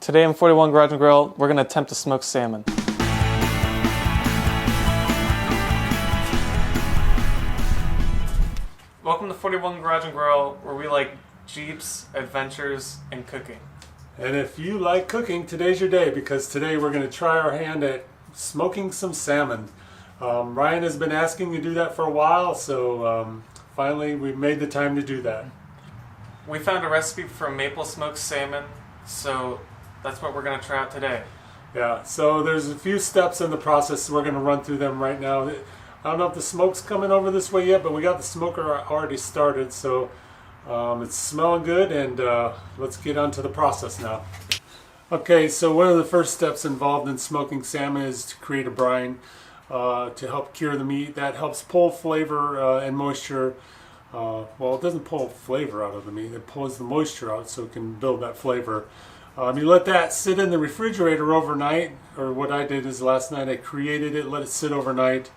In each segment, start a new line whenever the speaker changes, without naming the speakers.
Today on 41 Garage and Grill, we're going to attempt to smoke salmon. Welcome to 41 Garage and Grill, where we like Jeeps, adventures, and cooking.
And if you like cooking, today's your day, because today we're going to try our hand at smoking some salmon. Ryan has been asking to do that for a while, so finally we made the time to do that.
We found a recipe for maple smoked salmon, so that's what we're going to try out today.
Yeah, so there's a few steps in the process, so we're going to run through them right now. I don't know if the smoke's coming over this way yet, but we got the smoker already started, so it's smelling good, and let's get on to the process now. Okay, so one of the first steps involved in smoking salmon is to create a brine to help cure the meat. That helps pull flavor and moisture. Well, it doesn't pull flavor out of the meat, it pulls the moisture out so it can build that flavor. You let that sit in the refrigerator overnight, or what I did is last night I created it, let it sit overnight,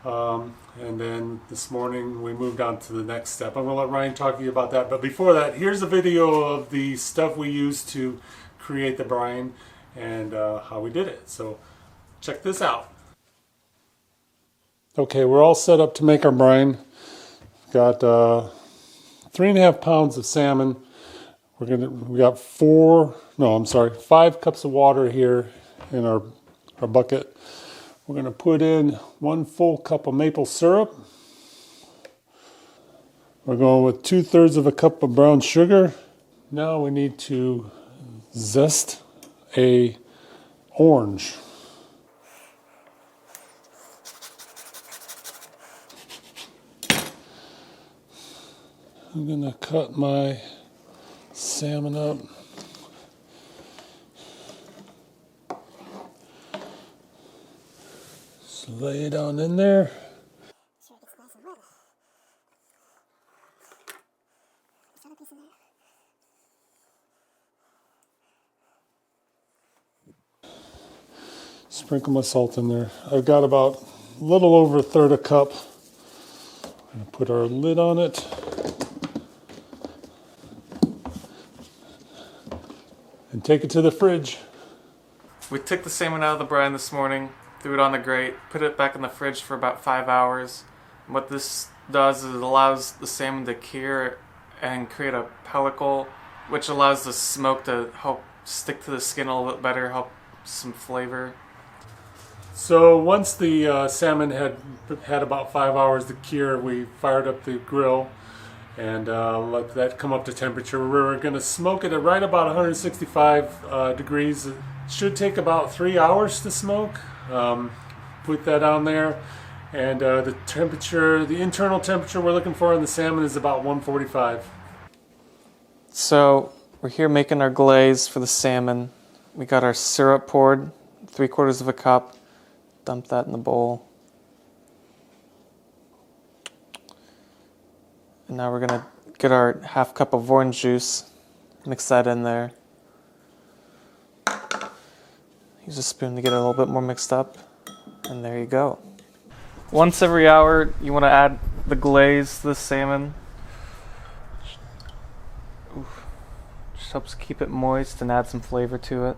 and then this morning we moved on to the next step. I'm going to let Ryan talk to you about that, but before that, here's a video of the stuff we used to create the brine and how we did it. So check this out. Okay, we're all set up to make our brine. Got 3.5 pounds of salmon. We got 5 cups of water here in our bucket. We're going to put in 1 full cup of maple syrup. We're going with 2/3 of a cup of brown sugar. Now we need to zest a orange. I'm going to cut my salmon up. Just lay it on in there. Sprinkle my salt in there. I've got about a little over 1/3 cup. I'm going to put our lid on it. And take it to the fridge.
We took the salmon out of the brine this morning, threw it on the grate, put it back in the fridge for about 5 hours. And what this does is it allows the salmon to cure and create a pellicle, which allows the smoke to help stick to the skin a little bit better, help some flavor.
So once the salmon had about 5 hours to cure, we fired up the grill and let that come up to temperature. We're going to smoke it at right about 165 degrees. It should take about 3 hours to smoke. Put that on there, and the internal temperature we're looking for in the salmon is about 145.
So we're here making our glaze for the salmon. We got our syrup poured, 3/4 of a cup. Dump that in the bowl. And now we're going to get our 1/2 cup of orange juice, mix that in there. Use a spoon to get it a little bit more mixed up, and there you go. Once every hour, you want to add the glaze to the salmon. Just helps keep it moist and add some flavor to it.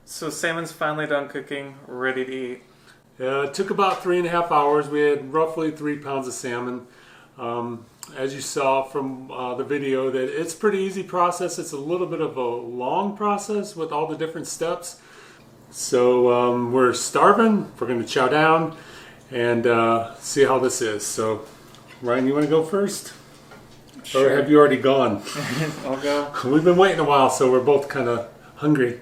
So salmon's finally done cooking, ready to eat.
It took about 3.5 hours. We had roughly 3 pounds of salmon. As you saw from the video, that it's a pretty easy process. It's a little bit of a long process with all the different steps. So we're starving. We're going to chow down and see how this is. So Ryan, you want to go first? Sure. Or have you already gone?
I'll go.
We've been waiting a while, so we're both kind of hungry.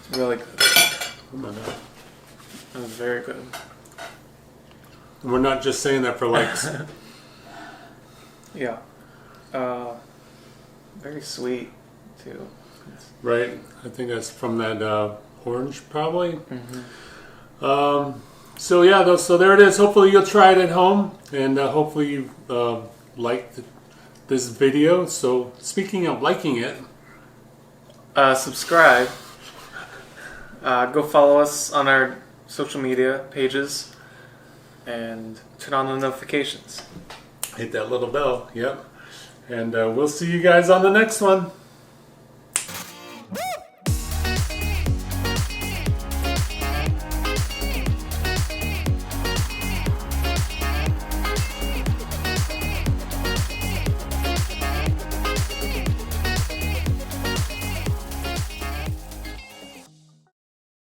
It's really good.
Oh my God.
That was very good.
And we're not just saying that for likes.
Yeah. Very sweet, too.
Right? I think that's from that orange, probably.
Mm-hmm.
So yeah, so there it is. Hopefully you'll try it at home, and hopefully you liked this video. So speaking of liking it,
subscribe. Go follow us on our social media pages and turn on the notifications.
Hit that little bell. Yep. And we'll see you guys on the next one.